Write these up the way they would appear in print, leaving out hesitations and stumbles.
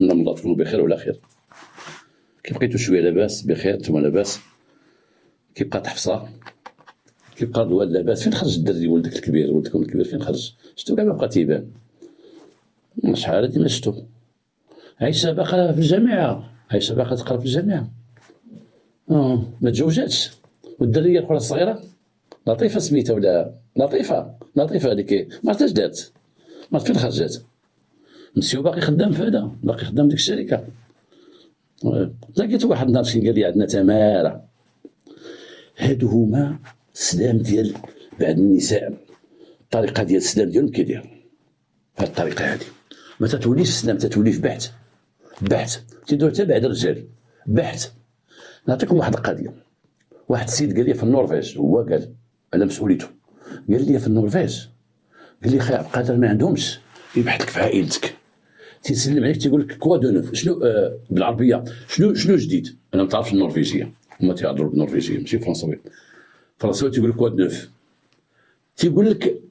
من الله تكونوا بخير وعلى خير. كي بقيتو شويه لاباس بخير نتوما لاباس، كيبقى تحفصه، كيبقى الوالد لاباس. فين خرج الدري ولدك الكبير؟ ولدكم الكبير فين خرج؟ شفتو كاع ما بقى تيبان. شحال هادي ما شفتو. عايشه باقا في الجامعه، عايشه باقا تقرا في الجامعه، ما تزوجاتش. والدريه الاخرى الصغيره لطيفه سميتها ولا لطيفه هذيك ما عرفتش دات، ما عرفت فين خرجت. مسيو باقي خدام في هذا، باقي خدام ديك الشركه. لقيت واحد النهار مسكين قال لي عندنا تماره، هادو هما السلام ديال بعض النساء، الطريقه ديال السلام ديالهم كيدير بهاد الطريقه هادي. ما تتوليش السلام، تتولي في بحث تيدور حتى بعد الرجال بحث. نعطيكم واحد القضيه. واحد السيد قال لي في النرويج، هو قال على مسؤوليته، قال لي في النرويج، قال لي خي عبد القادر ما عندهمش يبحث لك في عائلتك، تيسلم عليك تيقول لك كوا دو نوف. شنو بالعربيه شنو جديد؟ انا ما تعرفش النرويجيه، هما تيهضروا بالنرويجيه ماشي فرنساوي. فرنساوي تيقول لك كوا دو نوف، تيقول لك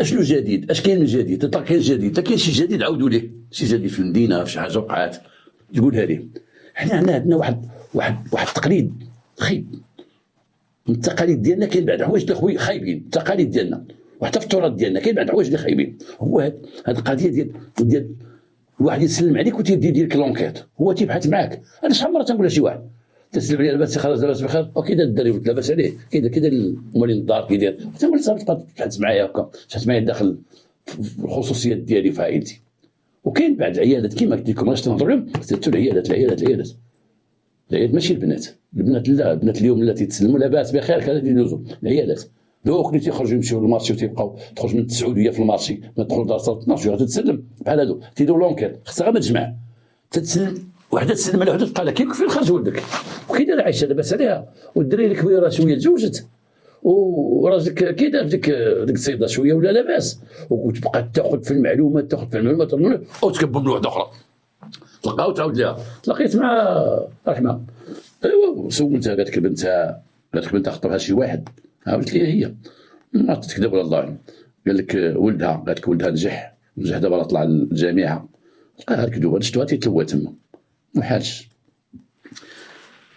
اشنو جديد، اش كاين من جديد؟ تطلع كاين جديد، كاين شي جديد عاودوا ليه، شي جديد في المدينه في شي حاجه وقعات تقولها ليه. حنا عندنا واحد التقليد خايب من التقاليد ديالنا. كاين بعض الحوايج اللي خويا خايبين، التقاليد ديالنا وحتى في التراث ديالنا كاين بعض الحوايج اللي خايبين. هو هاد القضيه ديال الواحد يسلم عليك وتيدير لك لونكيت، هو تيبحث معاك. انا شحال مره تنقول لشي واحد تسلم عليه لاباس خلاص لاباس بخير، وكي دار الدري ولد لاباس عليه، كيدير مولين الدار كيدير، تنقول صافي تبقى تبحث معايا هكا، تبحث معايا داخل الخصوصيات ديالي في عائلتي. وكاين بعض العيالات كيما قلت لكم باش تنهضروا عليهم، العيالات ماشي البنات لا، البنات اليوم لا تيتسلموا لاباس بخير كذا يدوزوا. العيالات دوك اللي تيخرجوا يمشيو للمارشي وتيبقاو تخرج من السعوديه في المارشي ما تدخل دار 12 تتسلم بحال هادو تيديروا لونكيت. خصها غير ما تجمع، تتسلم وحده تسلم على وحده تبقى لها كيف فين خرج ولدك وكي دايره عايشه لاباس عليها. والدريه الكبيره شويه تزوجت وراجلك كي دار ديك السيده شويه ولا لاباس، وتبقى تاخذ في المعلومات وتكبر من واحده اخرى. تلقاو تعاود لها. تلاقيت مع رحمه، ايوا سولتها قالت لك البنت خطبها شي واحد، قالت لي هي ما تكذب ولا الله. قال لك ولدها، قالت لك ولدها نجح دابا طلع للجامعه، لقاها الكذوبه شفتوها تيتلوى تما ما حالش.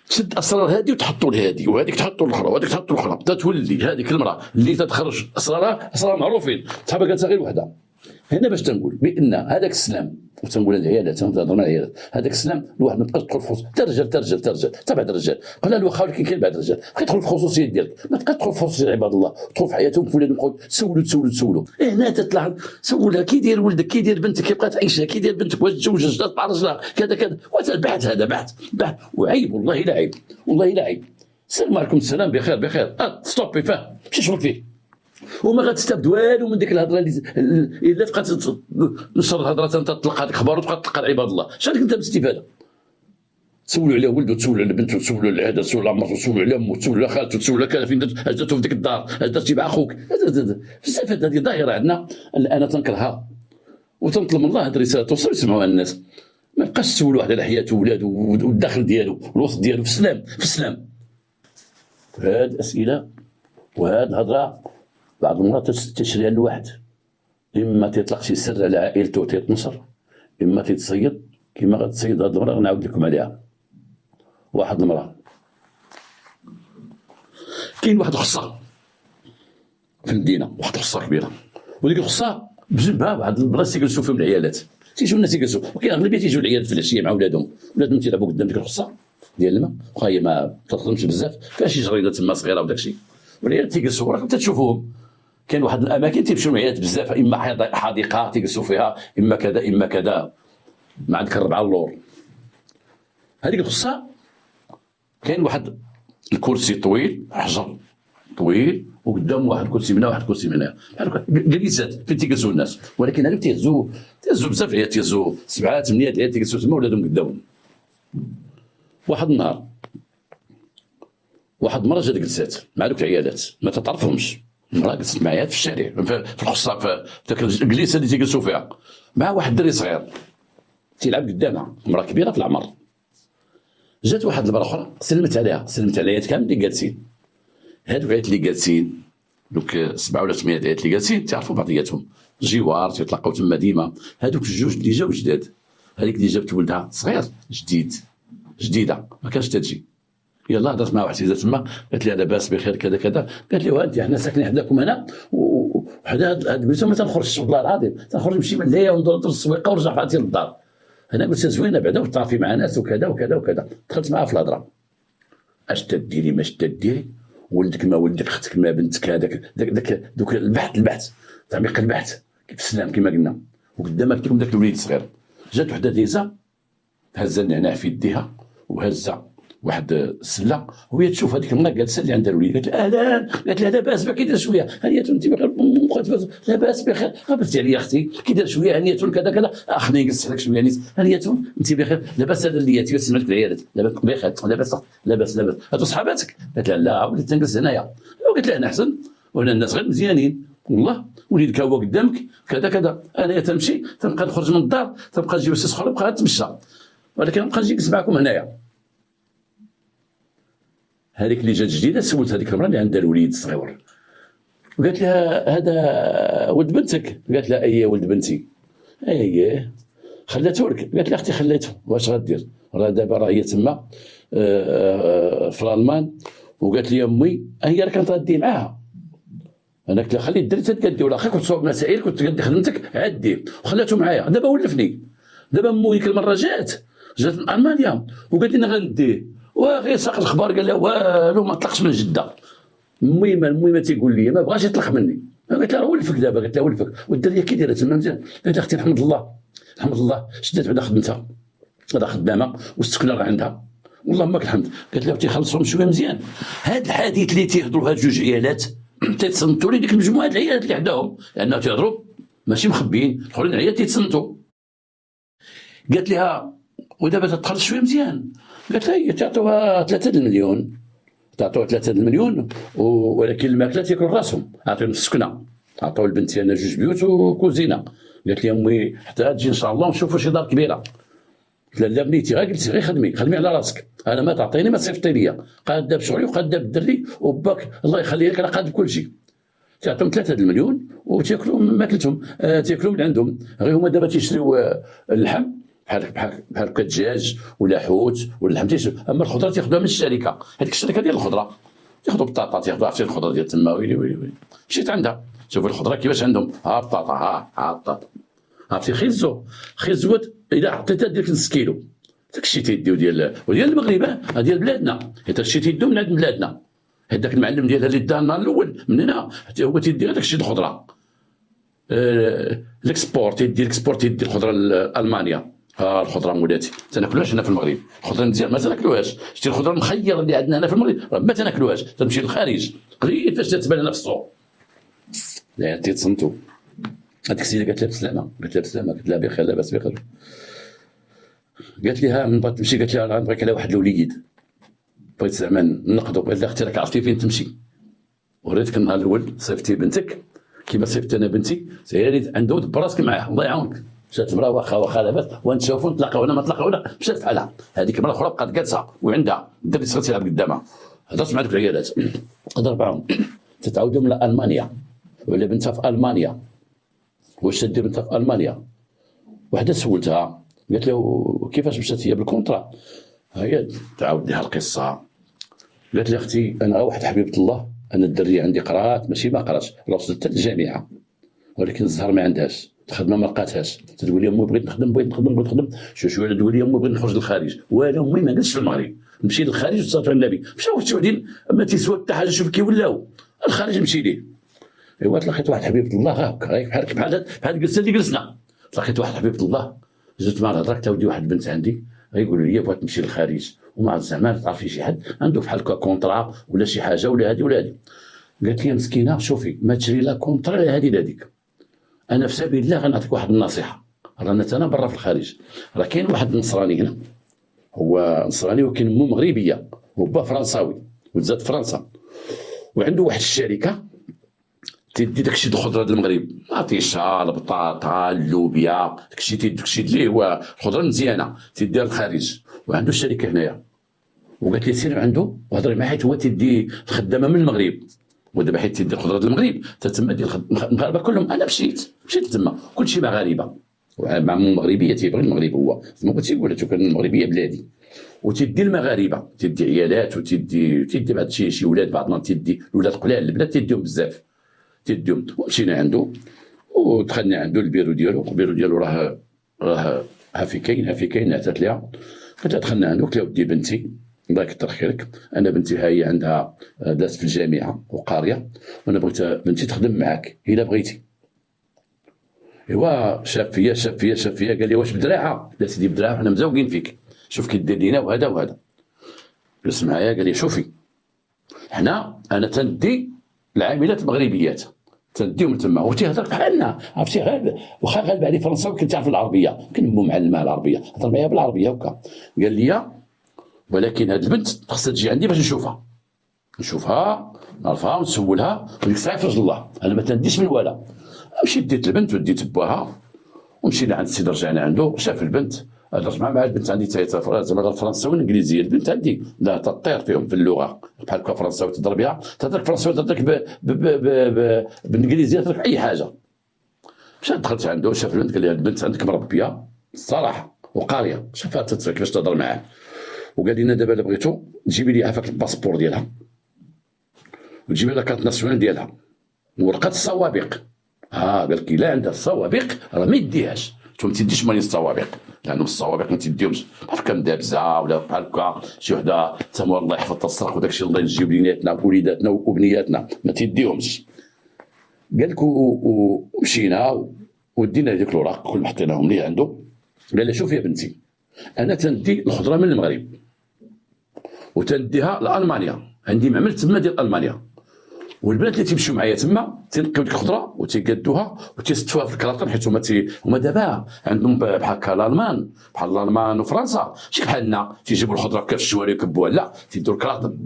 تشد اسرار هذه وتحطوا لهذه، وهذيك تحطوا الاخرى وهذيك تحطوا الاخرى، تتولي هذيك المراه اللي تتخرج اسرار معروفين. صحابها قالت غير وحده. هنا باش تنقول بان هذاك السلام، وتنقول العيالات تنهضر مع العيالات، هذاك السلام الواحد ما تبقاش تدخل في خصوص ترجل تبع الرجال. قال له واخا ولكن كاين بعض الرجال بقى يدخل في الخصوصيات ديالك، ما تبقاش تدخل في خصوصيات عباد الله، تدخل في حياتهم في ولادهم، تسولوا. هنا تطلع سولها كي داير ولدك، كي داير بنتك، كي بقات عايشه، كي داير بنتك، واش تزوجت تطلع رجلها كذا وتبحث. هذا بحث وعيب، والله لا عيب. السلام عليكم، السلام بخير ستوبي فاه ماشي شغل فيه. وما غتستافد والو من ديك الهضره اللي الا تبقى تنشر الهضره انت تطلق هذيك اخبار وتبقى تلقى عباد الله. شنو انت بالاستفاده؟ تسولوا على ولده، تسولوا على بنته، تسولوا على هذا، تسولوا على مرته، تسولوا على امه، تسولوا على خالته، تسولوا على كذا فين درتو في ديك الدار، درتي مع اخوك. بزاف هذه ظاهره عندنا انا تنكرها وتنطلب من الله هذه الرساله توصل يسمعوها الناس. ما بقاش تسولوا واحد على حياته وولاده والداخل ديالو والوسط ديالو في السلام. هاد الاسئله وهاد الهضره بعض المرات تشريها لواحد، اما تيطلق شي سر على عائلته تيتنشر، اما تيتصيد كيما غتصيد هاد المراه غنعاود لكم عليها. واحد المراه كاين واحد الخصه في المدينه، واحد الخصه كبيره، وديك الخصه بجنبها واحد البلاصه تيجلسوا فيهم العيالات، تيجيو الناس يجلسوا، وكاين اغلبيه تيجيو العيالات في العشيه مع ولادهم تيلعبوا قدام ديك الخصه ديال الماء، واخا هي ما تخدمش بزاف، فيها شي جريده تما صغيره وداكشي، والعيال تيجلسوا راكم تتشوفوهم. كاين واحد الاماكن تيمشيو العيالات بزاف، اما حديقه تيجلسوا فيها، اما كذا مع ديك الربعه اللور. هذيك الخصه كاين واحد الكرسي طويل، حجر طويل، وقدام واحد الكرسي من هنا واحد الكرسي من هنا، بحال جليسات فين تيجلسوا الناس. ولكن هذوك تيهزوا بزاف العيال، تيهزوا 7 8 عيال تيجلسوا تما ولادهم قدامهم. واحد النهار واحد المراه جات جلسات مع دوك العيالات ما تتعرفهمش، المراه جلست مع عيالات في الشارع في الخصه في ديك الجليسه اللي تيجلسوا فيها، مع واحد الدري صغير تيلعب قدامها، امراه كبيره في العمر. جات واحد المراه اخرى سلمت على العيالات كامل اللي جالسين. هادوك العيالات اللي جالسين، دوك 7 ولا 8 عيالات اللي جالسين، تعرفوا بعضياتهم جوار تيتلاقاو تما ديما. هادوك الجوج اللي جاو جداد هذيك اللي جابت ولدها صغير جديده ما كانش تجي، يلا هضرت مع واحد السيده تما قالت لي لاباس بخير كذا كذا، قالت لي وانت حنا ساكنين حداكم هنا وحدا هاد البيوت ما تنخرجش والله العظيم، تنخرج نمشي من هنايا وندور السويقه ونرجع عاد للدار. انا قلت زوينه بعدا وتعرفي مع ناس وكذا وكذا وكذا. دخلت معها في الهضره، اش تديري ماش تديري، ولدك ما ولدك، اختك ما بنتك، هذاك دوك البحث تعميق البحث كيف السلام كما قلنا، وقدامك كيكون داك الوليد الصغير. جات وحده ديزا هزه النعناع في يديها وهزه واحد السله وهي تشوف هذيك المراه جالسه اللي عندها الوليد، قالت لها اهلا، قالت لها لاباس بك كي داير شويه هانيه انت بخير، لاباس بخير، هبطتي عليا اختي كي داير شويه هانيه كذا كذا، اخني نقص لك شويه نيت هانيه انت بخير، لاباس هذا اللي تي سمعت بالعيالات لاباس بخير، لاباس هادو صحاباتك، قالت لها لا وليت تنقص هنايا، قالت لها انا احسن وانا الناس غير مزيانين والله، وليدك هو قدامك كذا كذا، انا تمشي تنبقى نخرج من الدار تنبقى نجيب سي صخور نبقى نتمشى، ولكن نبقى نجي معكم هنايا. هذيك اللي جات جديده سولت هذيك المراه اللي عندها الوليد الصغير، قالت لها هذا ولد بنتك؟ قالت لها ايه ولد بنتي. ايه خليته لك؟ قالت لها اختي خليته، واش غدير؟ راه دابا هي تما في الالمان، وقالت لي امي هي راه كانت غادي معاها، انا قلت لها خلي الدري تتقدي ولا اخي كنت تصاوب مسائل كنت تقدي خدمتك عدي، وخلاته معايا. دابا ولفني، دابا مو ديك المره جات من المانيا وقالت لي انا غنديه، وغير ساق الخبر قال لها والو ما طلقش من جده. المهم تيقول لي ما بغاش يطلق مني، قلت لها ولفك دابا، قلت لها ولفك والدريه كي دايره تما مزيان، قالت لها اختي الحمد لله شدات بعدا خدمتها، هذا خدامه والسكنه راه عندها اللهم لك الحمد. قالت لها تيخلصهم شويه مزيان. هاد الحديث اللي تيهضروا هاد جوج عيالات تيتصنتوا لي ديك المجموعه د العيالات اللي عندهم، لانه تيهضروا ماشي مخبيين، الاخرين عيالات تيتصنتوا. قالت لها ودابا تتخلص شويه مزيان، قالت لها هي تعطوها 3 المليون، تعطوها 3 المليون ولكن الماكله تياكلوا راسهم، عطيهم السكنه، عطاو لبنتي انا 2 بيوت وكوزينه. قالت لي امي حتى تجي ان شاء الله ونشوفوا شي دار كبيره. قلت لها لا بنيتي غير قلتي غير خدمي على راسك، انا ما تعطيني ما تصيفطي لي، قاده بشغلي وقاده بالدري وباك الله يخلي لك انا قاده بكل شيء. تعطيهم 3 المليون وتاكلوا ماكلتهم، تاكلوا من عندهم، غير هما دابا تيشريو اللحم بحال الدجاج ولا حوت ولا اللحم تيشريو، اما الخضره تاخذوها من الشركه، هذيك الشركه ديال الخضره تاخذوا بطاطا، تاخذوا عرفتي الخضره ديال تما، ويلي مشيت عندها شوفوا الخضره كيفاش عندهم، ها بطاطا ها بطاطا، عرفتي خيزوت اذا عطيتها ديك نص كيلو، داكشي تيديو ديال المغرب، ديال بلادنا، حيت هادشي تيدو من عند بلادنا، هذاك المعلم ديالها اللي دا النهار الاول من هنا حتى هو تيدي غير داكشي الخضره، الاكسبورت يدي الخضره لالمانيا. الخضره مولاتي تناكلوهاش هنا في المغرب، الخضره مزيان ما تناكلوهاش، شتي الخضره المخيره اللي عندنا هنا في المغرب ما تناكلوهاش، تمشي للخارج قليل فاش تتبان لنا في السوق. لا تيتصنتوا. هذيك السيده قالت لها بسلامه، قالت لها بخير لاباس بخير. قالت لها من بعد تمشي، قالت لها انا نبغيك على واحد الوليد، بغيت زعما نقدو. قالت لها اختي راك عرفتي فين تمشي، وريتك النهار الاول صيفتي بنتك كيما صيفت انا بنتي، سيري عنده دبر راسك معاه الله يعاونك. مشات المراه واخا لاباس ونتشوفوا نتلاقاو ما نتلاقاونا، مشات بحالها. هذيك المراه الاخرى بقات جالسه وعندها الدري صغير تيلعب قدامها، هضرت مع دوك العيالات هضر معاهم، تتعاودوا من المانيا ولا بنتها في المانيا، واش تدير بنتها في المانيا؟ وحده سولتها قالت له كيفاش مشات هي بالكونطرا، هي تعاود لها القصه. قالت لي اختي انا واحد حبيبه الله، انا الدريه عندي قرات ماشي ما قراتش، وصلت حتى للجامعه ولكن الزهر ما عندهاش، الخدمه ما لقاتهاش، تقول لي امي بغيت نخدم شويه تقول لي امي بغيت نخرج للخارج، ولا امي ما جلستش في المغرب، نمشي للخارج وصلت على النبي، مشاو شي وحدين ما تيسوى حتى حاجه، شوف كي ولاو الخارج نمشي ليه. ايوا تلاقيت واحد حبيبه الله هاكا بحال جلسه اللي جلسنا، تلاقيت واحد حبيبه الله جات مع هضرك تاودي واحد البنت عندي غيقولوا لي بغات تمشي للخارج وما زعما تعرفي شي حد عنده بحال كونطرا ولا شي حاجه ولا هذه ولا هذه. قالت لي مسكينه شوفي ما تشري لا كونطرا لا هذه لا هذيك، انا في سبيل الله غنعطيك واحد النصيحه، رانا انا برا في الخارج، راه كاين واحد النصراني هنا، هو نصراني ولكن امه مغربيه وبا فرنساوي وتزاد فرنسا، وعنده واحد الشركه تدي داكشي د الخضره ديال المغرب، الطيشه البطاطا اللوبيا داكشي اللي هو الخضره مزيانه تديها للخارج، وعنده الشركه هنايا. وقالت لي سير عنده وهضري معاه حيت هو تدي الخدامه من المغرب، ودابا حيت تدي الخضره ديال المغرب تما ديال المغاربه كلهم. انا مشيت تما كلشي مغاربه، مع المغربيه تيبغي المغرب هو ما تيقول لك كان المغربيه بلادي، وتدي المغاربه، تدي عيالات وتدي بعض شي ولاد، بعض ما تدي الولاد قلال البنات تديهم بزاف، تديهم. ومشينا عنده ودخلنا عنده البيرو ديالو راه ها في كاين عثات ليها. قلت دخلنا عنده قلت له ودي بنتي الله يكثر خيرك، انا بنتي هاي عندها دازت في الجامعه وقاريه، وانا بغيت بنتي تخدم معاك الا بغيتي. ايوا شاف فيا قال لي واش بدراعه؟ لا سيدي بدراعه حنا مزوقين فيك، شوف كي دير لينا وهذا وهذا. جلس معايا قال لي شوفي انا تندي العاملات المغربيات تنديهم تما وتيهضر بحالنا، عرفتي غير واخا غالب عليه فرنساوي كنت تعرف العربيه، كان مو معلمها العربيه، هضر معايا بالعربيه هكا. قال لي ولكن هاد البنت خصها تجي عندي باش نشوفها نعرفها ونسولها، وديك الساعه في رجل الله انا ما تنديش من ولا. مشيت ديت البنت وديت باها ومشينا عند السيد، رجعنا عنده شاف البنت، هضرت مع البنت عندي زعما الفرنساوي والانجليزيه، البنت عندي لا تطير فيهم في اللغه بحال هكا فرنساوي تهضر بها، تهضرك فرنساوي تهضرك بالانجليزيه تهضرك اي حاجه. مشيت دخلت عنده شاف البنت قال لي البنت عندك مربيه الصراحه وقاريه، شافها كيفاش تهضر معاه، وقال لنا دابا الا بغيتو تجيبي لي عافاك الباسبور ديالها وتجيبي لها كارت ناسيونال ديالها ورقه السوابق. قال لك لا عندها السوابق راه ما يديهاش، انت ما تديش ماني السوابق لانهم السوابق ما تديهمش بحال هكا مدابزه ولا بحال هكا شي وحده تما الله يحفظ تسرق وداك الشيء الله ينجي بنياتنا ووليداتنا وبنياتنا ما تديهمش. قال لك ومشينا ودينا هذيك الاوراق كل حطيناهم ليه عنده. قال لي شوف يا بنتي انا تندي الخضره من المغرب وتنديها لالمانيا، عندي معمل تما ديال المانيا، والبنات اللي تيمشيو معايا تما تنقيو ديك الخضره وتيقادوها وتيستفوها في الكراطن، حيت هما دابا عندهم بحال هكا الالمان، بحال الالمان وفرنسا ماشي بحالنا تيجيبوا الخضره كاف الشوارع يكبوها، لا تيديروا الكراطن،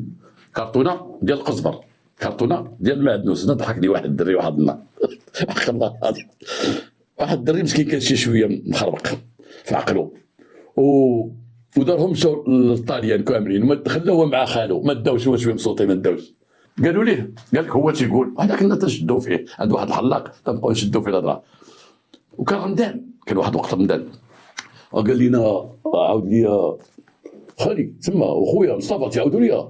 كرتونه ديال القزبر، كرتونه ديال المعدنوس. ضحك لي واحد الدري واحد النهار حق الله العظيم، واحد الدري مسكين كان شي شويه مخربق في عقله ودارهم مشاو للطاليان كاملين وما دخل هو مع خالو، ما داوش هو شويه مصوتي ما داوش. قالوا ليه قال لك هو تيقول هذا كنا تنشدوا فيه، عند واحد الحلاق تنبقاو نشدوا فيه الهضره. وكان رمضان، كان واحد وقت رمضان، قال لنا عاود لي خالي تما وخويا مصطفى تيعاودوا لي،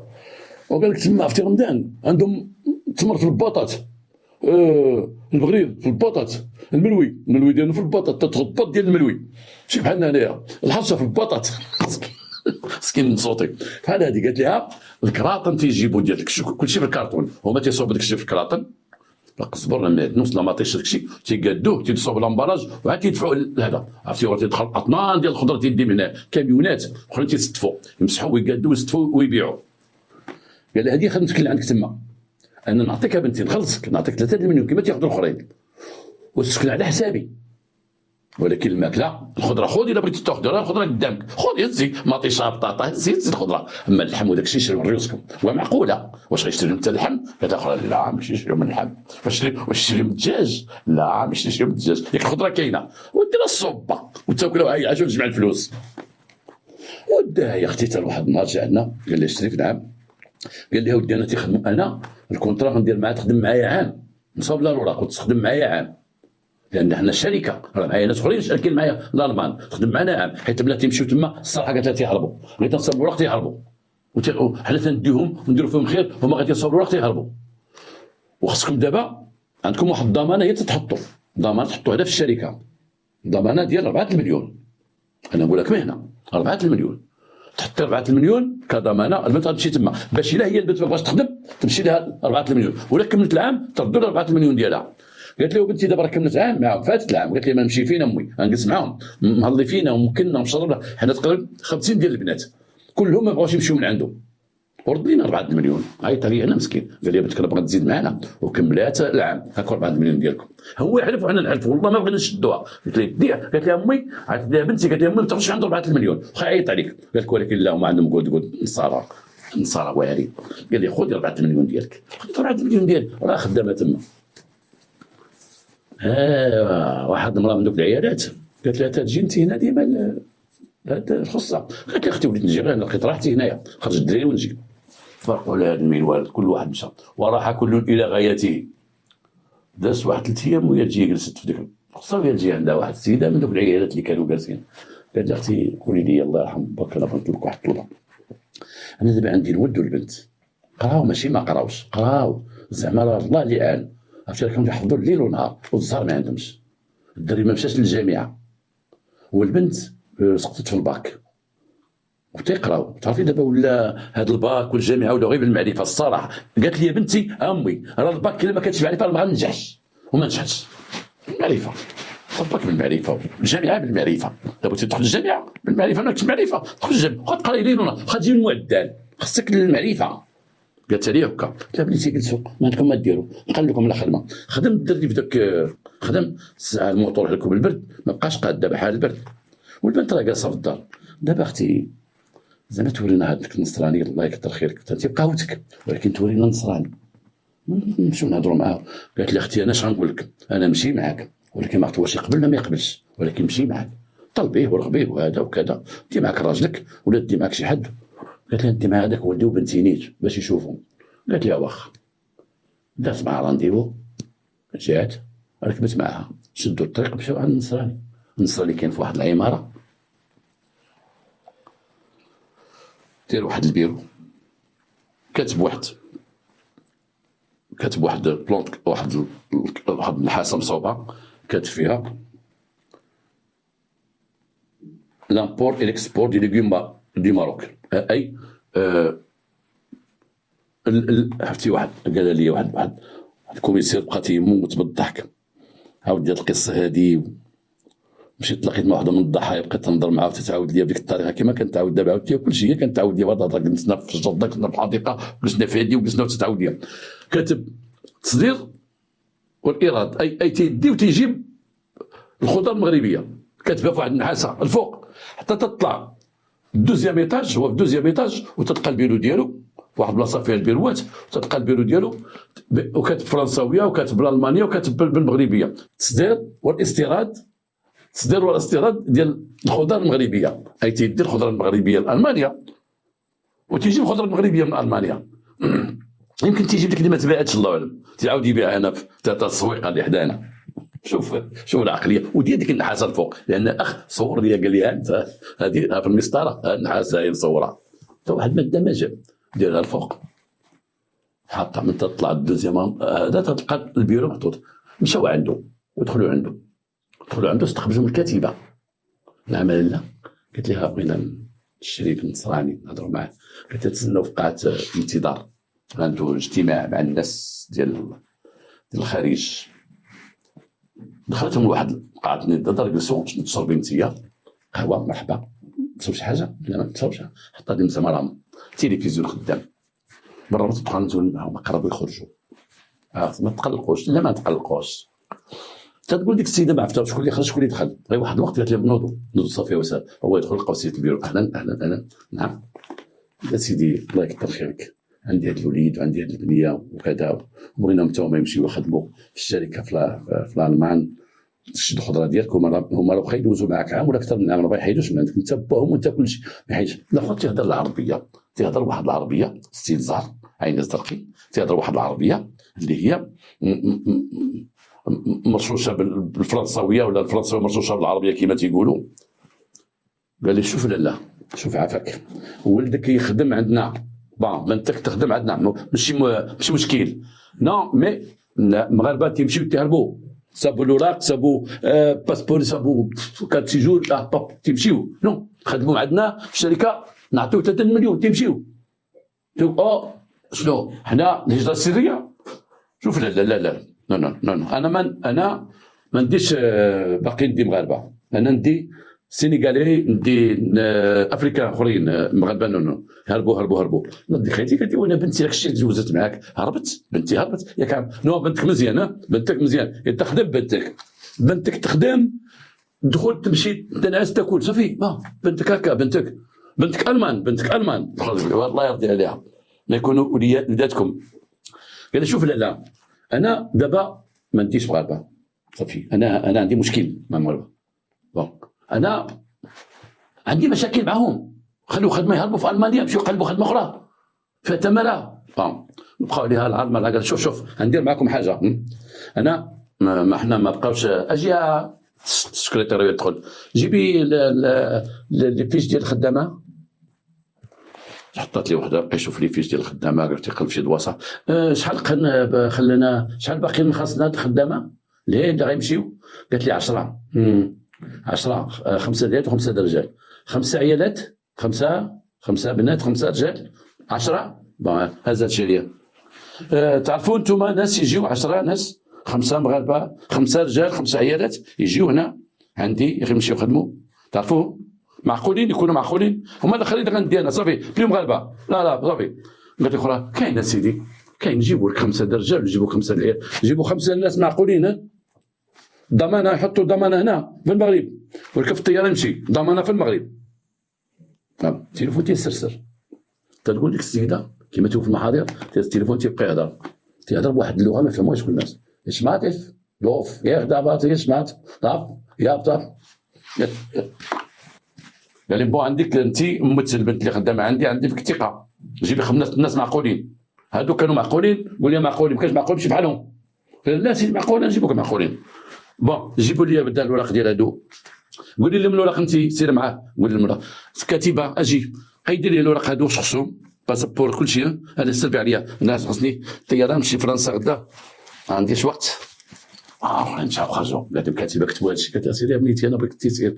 وقال لك تما في رمضان عندهم تمر في البطاط، البغريد في البطاط، الملوي ديالنا في البطاط، تتغبط ديال الملوي ماشي بحالنا هنايا، الحرشه في البطاط مسكين صوتي بحال هذه. قالت لها الكراطن تيجيبوا ديال كلشي في الكرتون، هما تيصوبوا داكشي في الكراطن، لا قزبر لا معدنوس لا مطيش داكشي تيقادوه تيصوبوا لامباراج وعاد تيدفعوا لهذا، عرفتي تيدخل اطنان ديال الخضره تيدي من هنا، كاميونات اخرين تيستفوا يمسحوا ويقادوا ويستفوا ويبيعوا. قال لها هذه خدمتك اللي عندك تما، انا نعطيك يا بنتي نخلصك نعطيك 3 مليون كما تياخذوا الاخرين وتسكن على حسابي، ولكن الماكله الخضره خذي الا بغيتي تاخذ الخضره قدامك خذي هزي مطيشه بطاطا هزي الخضره، اما اللحم وداك الشيء شريو من ريوسكم. ومعقوله واش غيشري انت اللحم؟ قالت اخرى لا ماشي نشريو من اللحم، واش نشري من الدجاج؟ لا ماشي نشريو من الدجاج، ديك الخضره كاينه وديرها الصوبه وتاكلوها هي عشان تجمع الفلوس. وداها يا اختي حتى واحد النهار جا عندنا قال لي شريف نعم، قال لي ودي انا تيخدم انا الكونطرا غندير معاه تخدم معايا عام نصاب لا الاوراق وتخدم معايا عام، لان حنا الشركه راه معايا ناس اخرين شاركين معايا الالمان تخدم معنا عام، حيت بلا تيمشيو تما الصراحه قالت لها تيهربوا، بغيت نصاوب الوراق تيهربوا حنا تنديهم ونديروا فيهم خير، هما غادي يصاوبوا الوراق تيهربوا. وخصكم دابا عندكم واحد الضمانه هي تتحطوا ضمانه تحطوا هذا في الشركه، ضمانه ديال 4 المليون، انا نقول لك مهنه 4 المليون تحط 4 المليون كضمانه، البنت غتمشي تما باش الا هي البنت ما بغاش تخدم تمشي لها 4 المليون، ولا كملت العام تردوا لها 4 المليون ديالها. قالت له بنتي دابا راه كملت عام معاهم فاتت العام، قالت لي ما نمشي فين امي غنجلس معاهم مهلي فينا ومكننا ومشرب، حنا تقريبا 50 ديال البنات كلهم ما بغاوش يمشيو من عنده، ورد لينا 4 المليون. عيط لي انا مسكين قال لي بنتك بغات تزيد معنا وكملات العام هاك 4 المليون ديالكم، هو يحلف وحنا نحلفوا والله ما بغينا نشدوها. قلت لي ديها، قالت لي امي عيطت لها بنتي قالت لي امي ما تاخذش عنده 4 المليون واخا يعيط عليك، قال لك ولكن لا هما عندهم قود نصارى واعرين. قال لي خذ 4 المليون ديالك، خذ 4 المليون ديالي راه خدامه تما. واحد المراه من دوك العيادات قالت لها تجي انت هنا ديما الخصه، قالت لي اختي وليت نجي غير لقيت راحتي هنايا خرج الدراري ونجي. فرقوا على هذا المنوال كل واحد مشى وراح كل الى غايته. دازت واحد 3 ايام وهي تجي جلست في ديك صافي تجي عندها واحد السيده من دوك العيالات اللي كانوا جالسين، قالت لها اختي قولي لي الله يرحم باك انا بغيت لك واحد الطلب، انا دابا عندي الولد والبنت قراو ماشي ما قراوش، قراو زعما راه الله اللي اعلم، عرفتي راكم يحفظوا الليل والنهار والزهر ما عندهمش، الدري ما مشاش للجامعه والبنت سقطت في الباك وتيقراو. تعرفي دابا ولا هذا الباك والجامعه ولا غير بالمعرفه الصراحه. قالت لي بنتي امي راه الباك كي ما كانتش معرفه راه ما غننجحش وما نجحتش. المعرفه الباك بالمعرفه والجامعه بالمعرفه، دابا تدخل الجامعه بالمعرفه ما كنتش معرفه تدخل الجامعه واخا تقرا ليل ونهار واخا تجي المعدل خصك المعرفه. قالت لي هكا، قلت لها بليتي جلسوا ما عندكم ما ديروا نقل لكم على خدمه. خدم الدري في داك خدم الساعه الموتور لكم بالبرد ما بقاش قاد دابا حال البرد والبنت راه جالسه في الدار. دابا اختي زعما تورينا هذاك النصراني الله يكثر خيرك انت بقاوتك ولكن تورينا النصراني نمشيو نهضروا معاه. قالت لي اختي انا اش غنقول لك انا نمشي معاك ولكن ما عرفت واش يقبل ولا ما يقبلش ولكن نمشي معاك طلبيه ورغبيه وهذا وكذا دي معاك راجلك ولا دي معاك شي حد. قالت لي انت مع هذاك ولدي وبنتي نيت باش يشوفوا. قالت لي واخا دات مع رانديفو جات ركبت معها شدوا الطريق مشاو عند النصراني. النصراني كاين في واحد العماره دير واحد البيرو كاتب واحد بلونط واحد الحاسه مصوبه كاتب فيها لامبور الاكسبور دي ليغوم دي ماروك اي عرفتي واحد قال لي واحد الكوميسير بقى تيموت بالضحك. عاود هاد القصه هادي مشيت تلاقيت مع واحده من الضحايا بقيت تنهضر معاها وتتعاود ليا بديك الطريقه كما كنتعاود دابا عاودتيها كلشي هي كنتعاود ليا بهاد الهضره جلسنا في الجرده جلسنا في الحديقه جلسنا في هادي وجلسنا وتتعاود ليا. كاتب تصدير والايراد اي تيدي وتيجيب الخضر المغربيه كاتبها في واحد النحاسه الفوق حتى تطلع الدوزيام ايطاج. هو في الدوزيام ايطاج وتلقى البيرو ديالو في واحد البلاصه فيها البيروات وتلقى البيرو ديالو وكاتب فرنساويه وكاتب بالالمانيه وكاتب بالمغربيه تصدير والاستيراد ديال الخضر المغربيه اي تيدي الخضره المغربيه لالمانيا وتيجي الخضره المغربيه من المانيا. يمكن تيجيب لك اللي ما تباعتش الله اعلم تعاود يبيعها هنا في التسويقه اللي حدانا. شوف العقليه ودي ديك النحاسه الفوق لان اخ صور لي قال لي انت هذه في المسطره النحاسه هي مصوره حتى واحد ماده ما جاب ديرها الفوق حاطه من تطلع الدوزيام هذا تلقى البيرو محطوط. مشاو عنده ودخلوا عنده استقبلوا من الكاتبه العمل لا قلت لها بغينا الشريف النصراني نهضروا معاه. قلت تسناو في قاعه انتظار عنده اجتماع مع الناس ديال الخارج. دخلت من واحد قاعه الانتظار جلسوا نشرب انتيا قهوه مرحبا تشرب شي حاجه لا ما تشربش حط هذه مسمره التلفزيون خدام برا ما تدخل نزول معاهم قربوا يخرجوا ما تقلقوش لا ما تقلقوش. تقول ديك السيده ما عرفتها شكون اللي خرج شكون اللي دخل غير واحد الوقت قالت لي نوضوا صافي وسال هو يدخل لقى سيد البيرو اهلا نعم يا سيدي الله يكثر خيرك عندي هاد الوليد وعندي هاد البنيه وكذا وبغيناهم حتى هما يمشيو يخدموا في الشركه في الالمان تشد الخضره ديالكم هما راه بغا يدوزوا معاك عام ولا اكثر من عام ما يحيدوش من عندك انت باهم وانت كلشي ما يحيدش. الاخر تيهضر العربيه تيهضر واحد العربيه ستيل زهر عين الزرقي تيهضر واحد العربيه اللي هي مرشوشه بالفرنساويه ولا الفرنساويه مرشوشه بالعربيه كما تيقولوا. قال لي شوف لا شوف عافاك ولدك يخدم عندنا بنتك تخدم عندنا ماشي مشكل نو مي المغاربه تيمشيو تيهربوا صابوا الاوراق صابوا باسبور صابوا كات سيجور تيمشيو نو خدموا عندنا في الشركه نعطيو 3 مليون تيمشيو شنو حنا الهجره السريه. شوف لا انا ما نديش باقي ندي مغاربه انا ندي سينيغالي ندي افريكان اخرين مغاربه نو هربوا ندي خيتي قالت لي وانا بنتي داك الشيء تزوجت معاك بنتي هربت ياك عام نو بنتك مزيان بنتك مزيان تخدم بنتك تخدم دخل تمشي تنعس تاكل صافي ما بنتك هكا بنتك المان والله يرضي عليها ما يكونوا وليداتكم. قال لي شوف لا انا دابا ما نديش مغاربه صافي انا عندي مشكل مع المغاربه انا عندي مشاكل معهم خلوا خدمه يهربوا في المانيا مشيو يقلبوا خدمه اخرى فيها تماره بقاو ليها العالم قال شوف غندير معكم حاجه انا ما احنا ما بقاوش اجي السكرتير يدخل جيبي لي فيش ديال الخدامه. حطات لي وحده بقى يشوف لي فيش ديال الخدامه، قالت لي قلب شي دواسه. شحال خلينا شحال باقي خاصنا هاد الخدامه اللي غيمشيو؟ قالت لي 10. 10 5 ديال و5 رجال، 5 عيالات، 5 بنات، 5 رجال، 10. بون هذا الشيء ليا. تعرفوا انتم ناس يجيو 10 ناس، 5 مغاربه، 5 رجال، 5 عيالات يجيو هنا عندي يمشيو يخدموا. تعرفوا معقولين يكونوا معقولين؟ هما الاخرين اللي غندي انا صافي كلهم مغاربه. لا صافي. قالت لي اخرى كاين سيدي، كاين نجيبوا لك 5 رجال ويجيبوا 5 عيال، يجيبوا 5 ناس معقولين. ضمانه يحطوا ضمانه هنا في المغرب، ولكن في الطياره يمشي ضمانه في المغرب. التليفون تيسرسر، تقول لك السيده كيما تشوف في المحاضر التليفون تيبقى تيهضر بواحد اللغه ما يفهموهاش كل الناس. يسمعتف دوف يا دابا يسمعت طاف يا طاف. قال لي بون عندك انت ممثل البنت اللي خدامه عندي فيك الثقه، جيبي 5 ناس معقولين. هادو كانوا معقولين، قول لي معقولين، ما كانش معقول ماشي بحالهم. لا سيدي معقول نجيبوك معقولين. بون جيبوا لي بدل الوراق ديال هادو، قولي لهم الوراق انت سير معاه، قول لهم الوراق كاتبه اجي قيدي لي الوراق هادو شخصهم باسبور كلشي. هذا سلبي عليا الناس خصني الطياره نمشي فرنسا غدا ما عنديش وقت. نمشيو خرجوا قالت لهم كاتبه كتبوا هادشي. قالت سيدي بنيتي انا بغيت تيسير.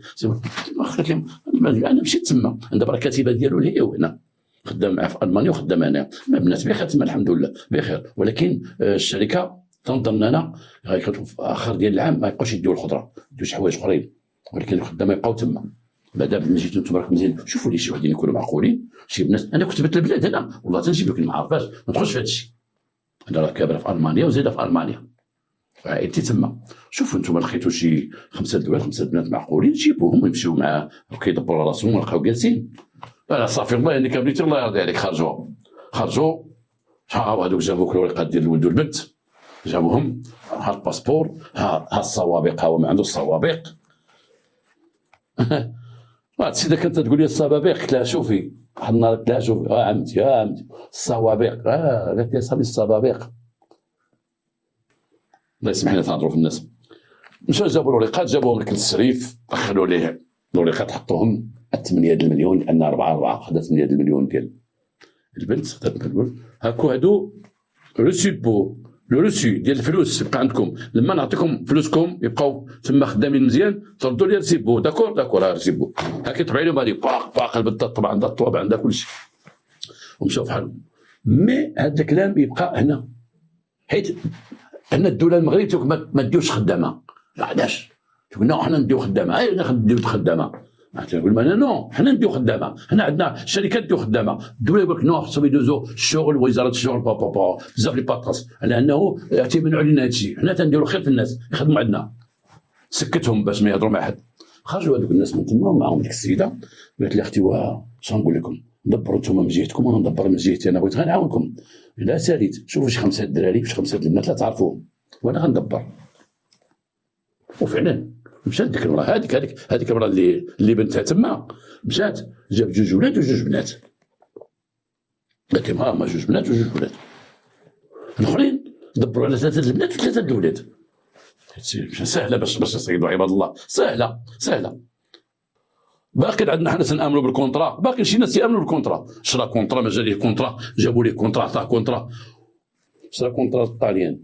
قالت لهم انا مشيت تما دابا الكاتبه ديالو هي هنا خدام معاه في المانيا وخدام هنا الناس بخير تما الحمد لله بخير، ولكن الشركه تنظن انا غيكونوا في اخر ديال العام ما يبقاوش يديو الخضره، يديو شي حوايج اخرين، ولكن الخدامه يبقاو تما. بعدا ملي جيتو نتوما راكم مزيان شوفوا لي شي وحدين يكونوا معقولين، شي بنات. انا كنت بت البلاد هنا والله تنجيب لك ما عارفاش ما ندخلش في هذا الشيء. انا راه كابره في المانيا وزايده في المانيا عائلتي تما. شوفوا نتوما لقيتوا شي 5 دوال 5 بنات معقولين جيبوهم ويمشيو معاه كيدبروا راسهم ولقاو جالسين. لا صافي الله يهنيك بنيتي الله يرضي عليك. خرجوا ها هذوك جابوك الورقات ديال الولد والبنت، جابوهم ها الباسبور ها السوابق، هو ما عنده السوابق. واحد السيده كانت تقول لي السوابق، قلت لها شوفي واحد النهار قلت لها شوفي عمتي السوابق. قالت لي صافي السوابق. الله يسمح لنا تهضروا في الناس. مشاو جابوا الورقات، جابوهم لك للسريف، دخلوا ليه الورقات حطوهم 8 المليون لان 4 خدات 8 المليون ديال البنت خدات الولد. هاكو هادو ريسيبو لو ريسي ديال الفلوس يبقى عندكم، لما نعطيكم فلوسكم يبقاو تما خدامين مزيان تردوا لي ريسيبو. داكور ريسيبو هاكي طبعي لهم هادي باق البنت طبعا عندها الطوابع عندها كلشي ومشاو بحالهم. مي هذا الكلام يبقى هنا، حيت هنا الدوله المغرب تقول ما ديوش خدامه. علاش؟ تقول نو حنا نديو خدامه، نديو خدامه. تقول لنا نو حنا نديو خدامه، حنا عندنا شركات نديو خدامه. الدوله يقول لك نو خصهم يدوزو الشغل وزاره الشغل بزاف لي باطاس على انه يعتمدوا علينا هادشي. حنا تنديروا خير في الناس يخدموا عندنا. سكتهم باش ما يهضروا مع حد. خرجوا هذوك الناس من تما ومعاهم ديك السيده قالت لي اختي واش نقول لكم، دبروا نتوما من جهتكم وانا ندبر من جهتي. انا بغيت غير نعاونكم. لا ساليت شوفوا شي 5 الدراري شي 5 البنات لا تعرفوهم وانا غندبر. وفعلا مشات ديك المراه هذيك المراه اللي بنتها تما مشات جاب 2 ولاد و2 بنات. قالت لهم هما 2 بنات و2 ولاد. الاخرين دبروا على 3 البنات و3 الولاد. سهله باش تصيدوا عباد الله، سهله. باقي عندنا حنا تنامنوا بالكونطرا، باقي شي ناس يامنوا بالكونطرا. شرا كونطرا ما جا ليه كونطرا، جابوا ليه كونطرا عطاه كونطرا. شرا كونطرا الطاليان،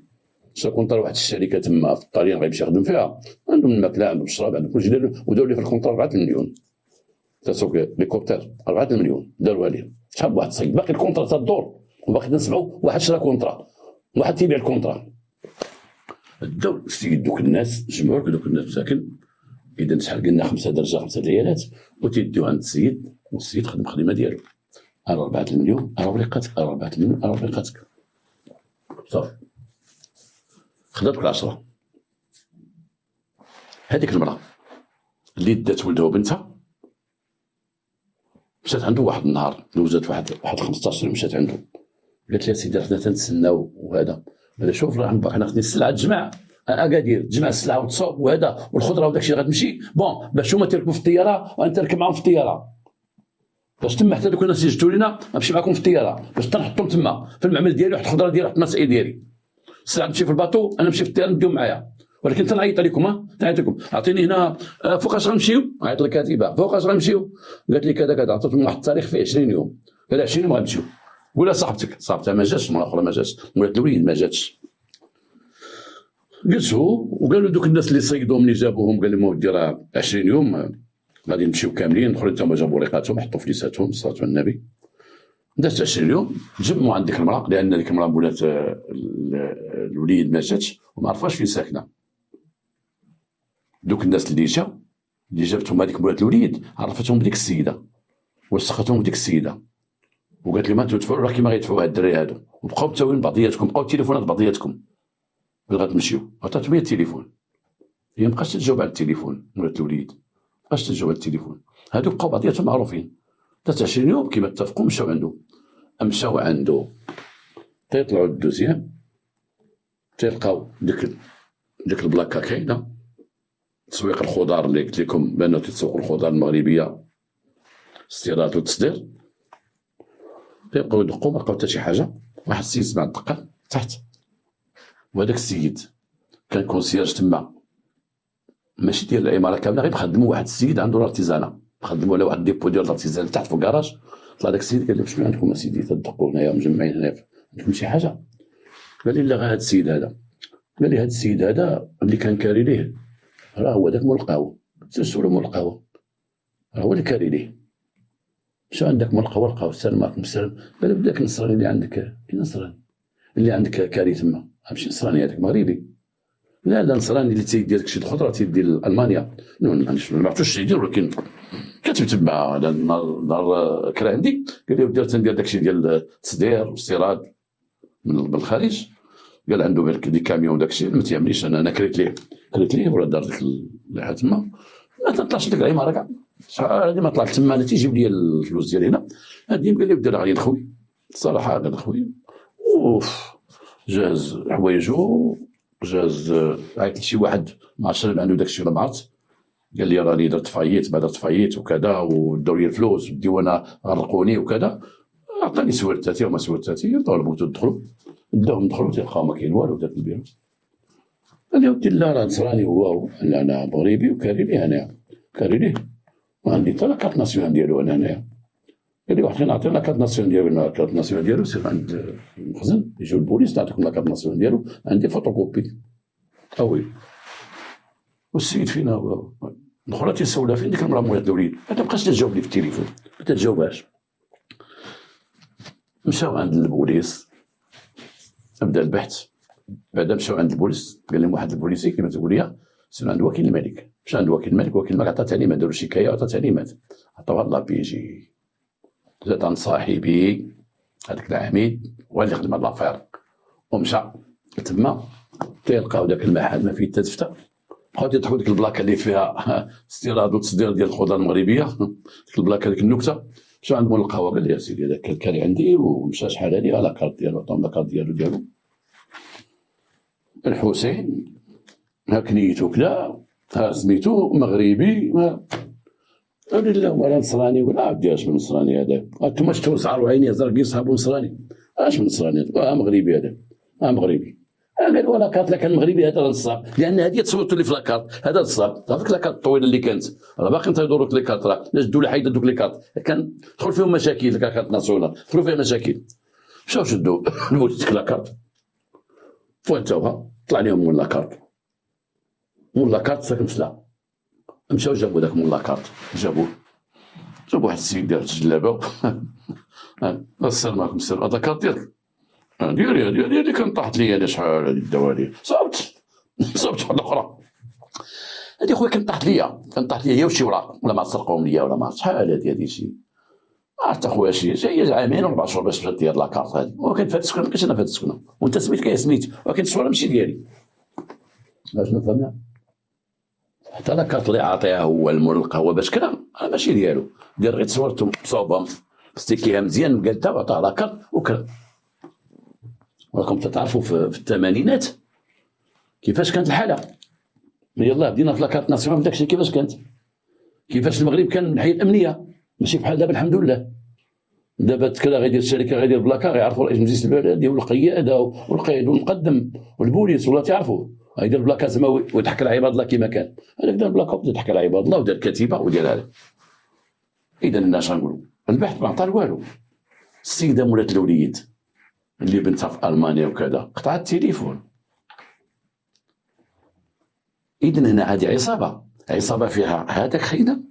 شرا كونطرا واحد الشركه تما في الطاليان غيمشي يخدم فيها، عندهم الماكله عندهم الشراب عندهم كلشي. وداو ليه في الكونطرا 4 المليون تسوق ليكوبتر 4 المليون داروها ليه. شحال واحد تصيد باقي الكونطرا تدور وباقي نسمعوا واحد شرا كونطرا واحد تيبيع الكونطرا. داو السيد دوك الناس جمعوا دوك الناس مساكن. اذا شحال قلنا 5 درجه 5 عيالات وتيديو عند السيد والسيد خدم خدمه ديالو. 4 المليون ورقتك 4 المليون ورقتك صافي. خدات لك 10. هذيك المراه اللي دات ولدها وبنتها مشات عنده واحد النهار، دوزات واحد 15 مشات عنده قالت لي سيدي حنا تنتسناو وهذا. قال شوف راه حنا خصني السلعه تجمع اكادير تجمع السلعه وتصوب وهذا والخضره وداكشي غتمشي بون باش هما تركبوا في الطياره وانت تركب معاهم في الطياره. باش تما حتى دوك الناس يجتوا لينا نمشي معاكم في الطياره باش تنحطهم تما في المعمل ديالي واحد الخضره ديالي واحد الناس ديالي. السلعه تمشي في الباطو انا نمشي في الطياره نديهم معايا ولكن تنعيط عليكم تنعيط لكم اعطيني هنا فوقاش غنمشيو، عيط الكاتبه فوقاش غنمشيو، قالت لي كذا كذا، عطاتهم واحد التاريخ فيه 20 يوم، قال 20 يوم غنمشيو. قولها صاحبتك، صاحبتها ما جاتش، المره الاخرى ما جاتش، ولات الوليد ما جاتش. جلسوا وقالوا دوك الناس اللي صيدوهم اللي جابوهم، قال لهم اودي راه 20 يوم غادي نمشيو كاملين. الاخرين تما جابوا ورقاتهم حطوا فليساتهم صلاه على النبي. دازت 20 يوم جمعوا عند ديك المراه، لان ديك المراه ولات الوليد ما جاتش وما عرفاش فين ساكنه. دوك الناس اللي جابتهم هذيك مولات الوليد عرفتهم بديك السيده وسختهم بديك السيده، وقالت لهم انتم تدفعوا راه كيما غيدفعوا هاد الدراري هادو، وبقاو متساويين بعضياتكم، بقاو التليفونات بعضياتكم باغا تمشيو. عطاتهم هي التليفون، هي مابقاش تجاوب على التليفون، مولات الوليد مابقاش تجاوب على التليفون. هادو بقاو بعضياتهم معروفين. دازت 20 يوم كيما اتفقوا مشاو عنده تيطلعوا الدوزيام، تيلقاو ديك البلاكه كاينه، تسويق الخضار اللي قلت لكم بانه تتسوق الخضار المغربيه استيراد وتصدير. تيبقاو يدقوا ما لقاو حتى شي حاجه. واحد السيد سمع الدقه تحت، وهذاك السيد كان كونسيرج تما، ماشي ديال العماره كامله، غير خدموا واحد السيد عنده الارتيزانه، خدموا على واحد ديبو ديال الارتيزان تحت في الكراج. طلع داك السيد قال له شنو عندكم اسيدي تدقوا هنايا مجمعين هنا، عندكم شي حاجه؟ قال لي لا غير هذا السيد هذا. قال لي هذا السيد هذا اللي كان كاري ليه راه هو داك مول القهوه. سولو مول القهوه راه هو اللي كاري ليه. شو عندك مول القهوه؟ السلام عليكم. السلام. قال له بداك النصراني اللي عندك، نصراني اللي عندك كاري تما، ماشي نصراني هذاك مغربي. لا نصراني اللي تيدير داكشي الخضره تيدير لالمانيا. ما عرفتوش تيدير، ولكن كتب تما نهار كرا عندي. قال لي بديت ندير داكشي ديال التصدير والاستيراد من الخارج. قال عنده دي كاميون داكشي ما تيعمليش، انا كريت ليه ولا دار ديك اللي تما. ما تطلعش لك العماره كاع، شحال ما طلعت تما انا تيجيب لي الفلوس ديالي هنا. هادي قال لي دير غادي نخوي الصراحه، هذا نخوي جاز حوايجو، جاز عيط لشي واحد ما عرفتش عنده داكشي ولا ما عرفت. قال لي راني درت فايت، ما درت فايت وكذا، وداو لي الفلوس والديوانه غرقوني وكذا. عطاني سويرتاتي وما سويرتاتي، طلبوا تدخلوا، بداو ندخلوا تلقاو ما كاين والو داك البيرو. قال لي ودي لا راه نصراني هو، انا مغربي وكاري ليه انايا، كاري ليه ما عندي حتى لاكارت ناسيونال ديالو انايا. قال لي واحد فين نعطي لاكارت ناسيونال ديالو، لاكارت ناسيونال ديالو سير عند المخزن يجيو البوليس نعطيكم لاكارت ناسيونال ديالو، عندي فوتوكوبي. وي والسيد فينا هو الاخرى تيسولها فين ديك المراه مولات الوليد، ما تبقاش تجاوب لي في التليفون، ما تجاوبهاش. مشاو عند البوليس، بدا البحث. بعدا مشاو عند البوليس، قال لهم واحد البوليسي كما تقول لي سير عند وكيل الملك. مشى عند وكيل الملك، وكيل الملك عطاه تعليمات، داروا شكايه وعطاه تعليمات، عطاوها لابيجي. زاد عند صاحبي هذاك العميد هو اللي خدم هاد لافير، ومشى تما تيلقاو داك المحل ما فيه حتى زفته. بقاو تيطيحوا ديك البلاكه اللي فيها استيراد وتصدير ديال الخضر المغربيه، ديك البلاكه ديك النكته. مشى عند مول القهوه قال لي يا سيدي هذاك الكاري عندي، ومشى شحال هادي على لاكارت ديالو، عطاهم لاكارت ديالو. الحسين ها كنيتو كلا، ها سميتو مغربي، قال لي لا ولا نصراني. ولا عبدي اش من نصراني هذاك؟ انتم اش توسعوا عيني زرقي صحابو نصراني، اش من نصراني هذا؟ مغربي هذاك، مغربي. قال ولا كارت لا كان مغربي هذا نصاب، لان هذه تصورتوا لي في لاكارت هذا نصاب. تعرف لاكارت الطويله اللي كانت راه باقي تيدوروا لي كارت، راه الدوله حيدت دوك لي كارت، كان دخل فيهم مشاكل، كارت ناسيونال دخلوا فيها مشاكل. مشاو شدوا البوليس لاكارت فوتوها، طلع لهم مول لاكارت، مول لاكارت ساكن في لا. مشاو جابوا داك مول لاكارت، جابوا واحد السيد دار الجلابه. السلام عليكم. السلام. هذا كارت ديالك؟ ديالي كان طاحت لي انا شحال هذه الدوالي، صابت واحده اخرى. هذه خويا كان طاحت لي هي وشي وراق، ولا ما سرقوهم ليا ولا ما عرفت شحال هذه شي ما عرفت اخويا شي جايه عامين و4 شهور باش دير لاكارت هذه. وكان فهاد السكنه ما كاينش انا فهاد السكنه، وانت سميتك يا سميت، ولكن الصوره ماشي ديالي. شنو فهمنا؟ حتى لاكارت اللي عاطيها هو المول القهوه باش كذا ماشي ديالو، دير غير تصورتهم صوبهم ستيكيها مزيان مقادة وعطاه لاكارت وكذا. راكم تعرفوا في الثمانينات كيفاش كانت الحاله. يلاه بدينا في لاكارت ناسيونال داكشي كيفاش كانت، كيفاش المغرب كان من الناحيه الامنيه ماشي بحال دابا الحمد لله. دابا كذا غيدير الشركه غيدير بلاكا، غيعرفوا رئيس مجلس البلديه والقياده والقائد والمقدم والبوليس ولا تعرفوا، يدير بلاكا زعما ويضحك على عباد الله كما كان. هذاك دار بلاكا وبدا يضحك على عباد الله ودار كتيبه ودير هذا. اذا الناس غنقولوا البحث ما عطى والو. السيده مولات الوليد اللي بنتها في المانيا وكذا قطعت التليفون. اذا هنا هذه عصابه فيها هذاك خينا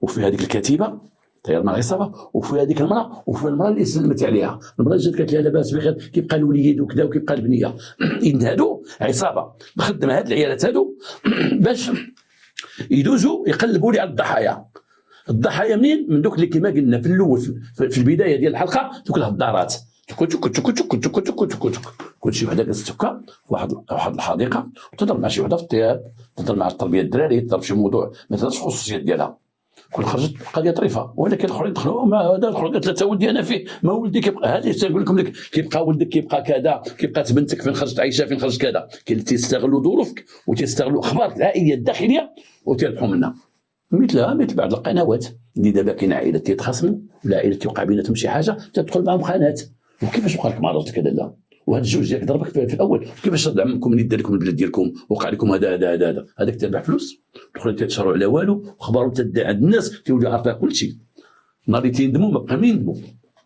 وفي هذيك الكتيبه طير مع العصابه وفي هذيك المراه وفي المراه اللي سلمت عليها. المراه جات قالت لها لاباس بخير كيبقى الوليد وكذا وكيبقى البنيه. اذا هادو عصابه مخدمه هاد العيالات هادو باش يدوزوا يقلبوا لي على الضحايا. الضحايا منين؟ من دوك اللي كما قلنا في الاول في البدايه ديال الحلقه دوك الهضارات تك تك تك تك تك تك تك تك كل شي وحده كتستكا في واحد الحديقه وتهضر مع شي وحده في الطياب، تهضر مع التربيه الدراري، تهضر في شي موضوع ما تهضرش في الخصوصيات ديالها. كل خرجت قضيه طريفه، ولكن الاخرين دخلوا مع هذا الاخر قالت له ولدي انا فيه ما ولدي كيبقى هذه تنقول لكم لك كيبقى ولدك كيبقى كذا كيبقى بنتك فين خرجت عايشه فين خرجت كذا. كاين اللي تيستغلوا ظروفك وتيستغلوا اخبارك العائليه الداخليه وتيربحوا منها. مثل بعض القنوات اللي دابا كاين عائلات تيتخاصموا ولا عائلات توقع بيناتهم شي حاجه تدخل معهم خانات. وكيفاش وقع لك مع راجلك هذا لا وهذا الجوج ديالك ضربك في الاول كيفاش رد عمكم اللي دار لكم البلاد ديالكم وقع لكم هذا هذاك تربح فلوس الاخرين تيتشروا على والو وخبارهم تدعي عند الناس تيوليو عارفين كل شيء. نهار اللي تيندموا ما بقى مين يندموا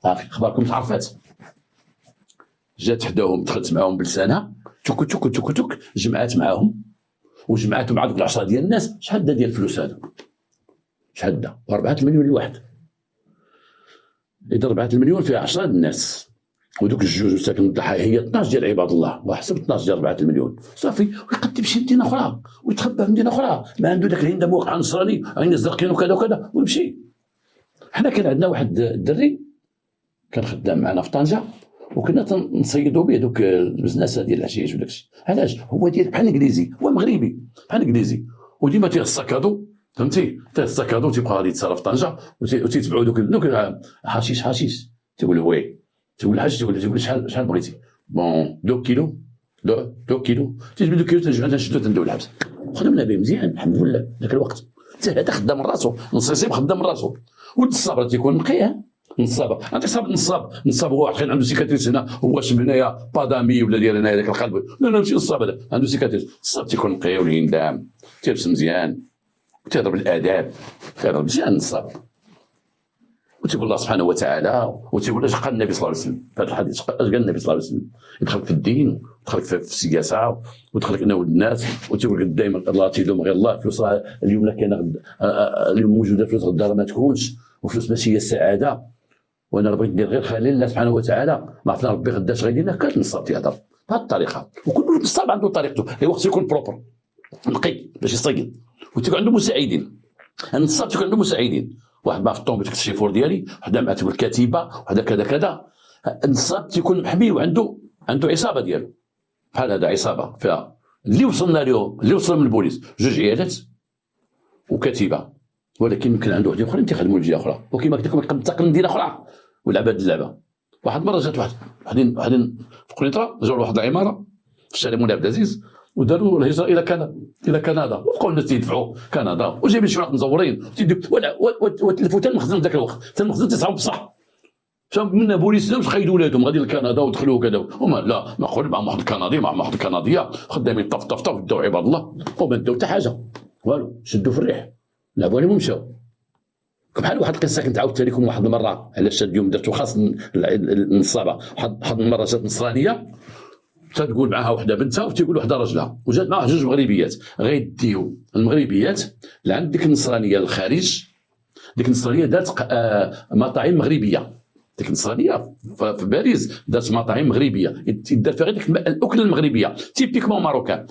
صافي اخباركم تعرفات. جات حداهم دخلت معاهم بلسانها توك توك توك توك جمعات معاهم وجمعاتهم مع دوك العشره ديال الناس. شحال دا ديال الفلوس هذا؟ شحال دا؟ 4 مليون لواحد. اذا 4 مليون فيها 10 الناس ودوك الجوج ساكن الضحايا هي 12 ديال عباد الله وحسب 12 ديال 4 مليون صافي. ويقدم شي مدينه اخرى ويتخبى في مدينه اخرى ما عنده داك الهند موقع نصراني عين الزرقين وكذا وكذا ويمشي. حنا كان عندنا واحد الدري كان خدام معنا في طنجه وكنا تنصيدوا به دوك البزناسه ديال الحشيش وداكشي. علاش؟ هو ديال بحال الانجليزي هو مغربي بحال الانجليزي وديما تيغسكادو فهمتي تيغسكادو تيبقى غادي يتصرف في طنجه وتيتبعوا دوك حشيش تيقول وي تقول حاجه تقول شحال بغيتي بون 2 كيلو 2 كيلو تجيب 2 كيلو تنشدو تندوي الحبس. خدمنا به مزيان الحمد لله ذاك الوقت. حتى هذا خدام من راسو نصيصيب خدام من راسو. ولد الصابر تيكون نقي نصاب انت صاب نصاب هو واحد عنده سيكاتريس هنا هو شم هنايا بادامي ولا ديال هنايا ذاك القلب لا ماشي نصاب هذا عنده سيكاتريس. الصاب تيكون نقي والهندام تيلبس مزيان وتهضر بالاداب تهضر مزيان نصاب وتقول الله سبحانه وتعالى وتقول اش قال النبي صلى الله عليه وسلم في هذا الحديث. اش قال النبي صلى الله عليه وسلم؟ يدخلك في الدين ودخلك في السياسه ودخلك انا والناس وتقول دائما الله تيلوم غير الله. فلوس اليوم لا كان اليوم موجوده فلوس غدا ما تكونش وفلوس ماشي هي السعاده. وانا بغيت ندير غير خير لله سبحانه وتعالى ما عرفنا ربي غدا اش غيدير لنا. كانت نصاب تيهضر بهذه الطريقه وكل نصاب عنده طريقته. هي وقت يكون بروبر نقي باش يصيد وتيكون عنده مساعدين. النصاب تيكون عنده مساعدين واحد ما في الطوموبيل الشيفور ديالي وحده مع تقول كتيبه وحده كذا كذا. النصاب تيكون محمي وعنده عصابه ديالو بحال هذا عصابه فيها اللي وصلنا له اللي وصل من البوليس 2 عيالات وكتيبه. ولكن يمكن عنده واحد اخرين تيخدموا لجهه اخرى وكما قلت لكم ينتقل مدينه اخرى ولعب هذه اللعبه. واحد مره جات وحدين في قنيطره جاوا لواحد العماره في الشارع مولاي عبد العزيز وداروا الهجره الى كندا وبقاو الناس تيدفعوا كندا وجايبين شي واحد مزورين وتلفوا حتى المخزن ذاك الوقت حتى المخزن تيصاوب بصح. فهم منا بوليس باش خيدوا ولادهم غادي لكندا ودخلوا كذا هما لا ما خرج مع واحد الكندي مع واحد الكنديه خدامين طف داو عباد الله وما داو حتى حاجه والو شدوا في الريح لعبوا عليهم ومشاو. بحال واحد القصه كنت عاودتها لكم واحد المره علاش هاد اليوم درتو خاص النصابه. واحد المره جات نصرانيه تقول معها وحده بنتها وتيقول وحده راجلها وجات معها 2 مغربيات غيديو المغربيات لعند ديك النصرانيه الخارج. ديك النصرانيه دارت مطاعم مغربيه. ديك النصرانيه في باريس دارت مطاعم مغربيه يدار فيها غير ديك الاكله المغربيه تيبيكمون ماروكان.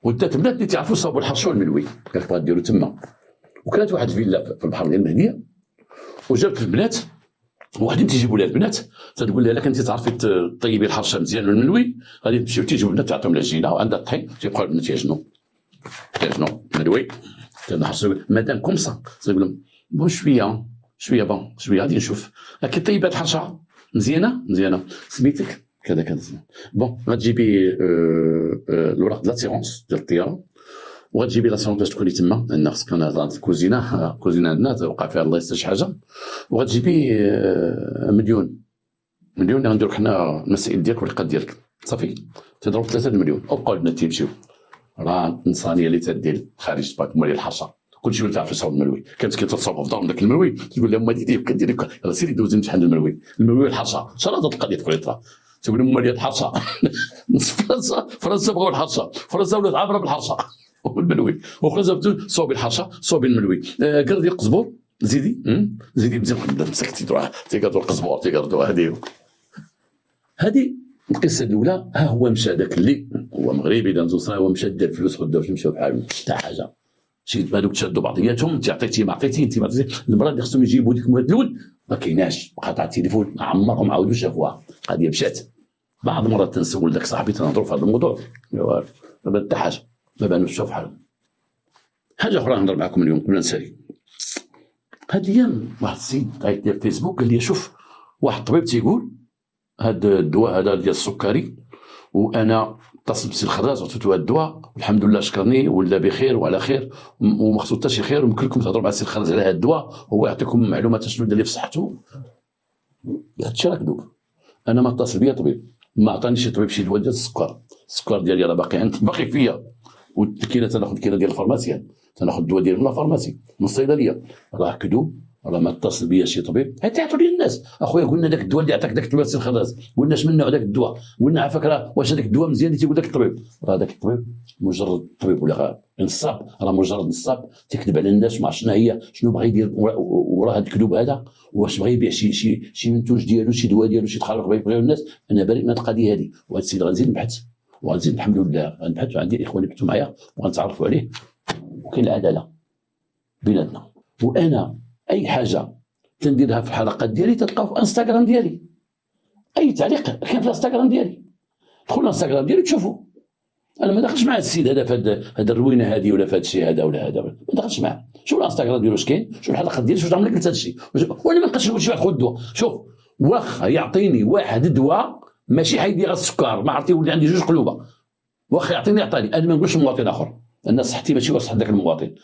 ودات بنات اللي تعرفوا صابوا الحرشه والملوي كانت بغات ديروا تما. وكانت واحد الفيلا في البحر ديال المهديه وجابت البنات وحدين تيجيبوا لها البنات تقول لها كنتي تعرفي طيبي الحرشه مزيان والملوي غادي تمشيو تيجيو البنات تعطيهم العجينه وعندها الطحين تيبقاو البنات يعجنوا ملوي تنحرشوا مادام كومسا تقول لهم بون شويه بون شويه غادي نشوف لكن طيبات الحرشه مزيانه سميتك كذا بون غتجيبي الوراق ديال لاسيرونس ديال الطياره وغتجيبي لاسيرونس باش تكوني تما لان خصك الكوزينه عندنا توقع فيها الله يستر شي حاجه وغتجيبي مليون اللي غنديرو حنا المسائل ديالك والرقات ديالك صافي تضرب 3 مليون وبقاو البنات تيمشيو راه الانسانيه اللي تدير خارج تبارك مولي الحرشه كلشي اللي تعرف يصاوب الملوي، كانت كتصاوب في دار داك الملوي تقول لهم هادي ديك كدير راه سيري دوز امتحان الملوي الحرشه شرط هاد القضيه تقول لها تقول لهم ماليه الحرشه فرنسا بغاو الحرشه، فرنسا ولات عامره بالحرشه والملوي، وخرجت صوبي الحرشه صوبي الملوي قال ديال القزبور زيدي مزيان خدام سكتي تروح تيقادوا القزبور تيقادوا هذه القصه الاولى. ها هو مشى داك اللي هو مغربي دار زوصرا، هو مشى دار فلوس خداو مشاو بحالهم حتى حاجه، شي هذوك تشادوا بعضياتهم، انت عطيتي ما عطيتي، انت ما عطيتي، المراه اللي خصهم يجيبوا ديك المولات الاول ما كايناش، قطع التليفون ما عمرهم عاودوا شافوها، القضيه مشات. بعض المرات تنسول داك صاحبي تنهضروا في هذا الموضوع ما بان حتى حاجه، ما بانوش شافوا بحالهم. حاجه اخرى نهضر معكم اليوم قبل نسالي. هاد الايام واحد السيد قايد ديال فيسبوك قال لي شوف واحد الطبيب تيقول هاد الدواء هذا ديال السكري، وانا اتصل بسي الخراز عطيتو هاد الدواء والحمد لله شكرني ولا بخير وعلى خير وما خصو حتى شي خير، ويمكن لكم تهضروا مع السي الخراز على هاد الدواء هو يعطيكم معلومات شنو دير ليه في صحته. هادشي راه كذوب. انا ما اتصل بيا طبيب، ما عطانيش شي طبيب شي دواء ديال السكر ديالي راه باقي فيا، والكيله تناخذ الكيله ديال الفارماسيان، تناخذ الدواء ديالي من الفارماسي من الصيدليه، راه كذوب، راه ما اتصل بيا شي طبيب. حتى يعطوا لي الناس اخويا قلنا داك الدواء اللي عطاك داك الدواء السي الخراز قلنا اش من نوع داك الدواء، قلنا عافاك راه واش هذاك الدواء مزيان اللي تيقول لك الطبيب، راه داك الطبيب مجرد طبيب ولا نصاب، راه مجرد نصاب تيكذب على الناس، ما عرف شنو باغي يدير وراه هذا الكذوب هذا، واش بغى يبيع شي منتوج ديالو شي دواء ديالو شي تخلق بغا يبغيو الناس. انا بريء من القضيه هذه، وهذا السيد غنزيد نبحث وغنزيد الحمد لله غنبحث، وعندي اخواني بحثوا معايا وغنتعرفوا عليه، وكاين العداله بيناتنا. وانا اي حاجه تنديرها في الحلقات ديالي تلقاو في انستغرام ديالي، اي تعليق كاين في الانستغرام ديالي، دخلوا الانستغرام ديالي تشوفوا. انا ما داخلش مع السيد هذا في هذا الروينه هذه ولا في هذا الشيء هذا ولا هذا، ما داخلش معاه. شوف الانستغرام ديالو واش كاين، شوف الحلقات ديالي واش عمل لك هذا الشيء، وانا ما نبقاش نقول شي واحد خذ دواء. شوف واخا يعطيني واحد دواء ماشي حيدي غير السكر، ما عرفتي يولي عندي جوج قلوبه، واخا يعطيني عطاني، انا ما نقولش المواطن اخر، انا صحتي ماشي وصح ذاك المواطن.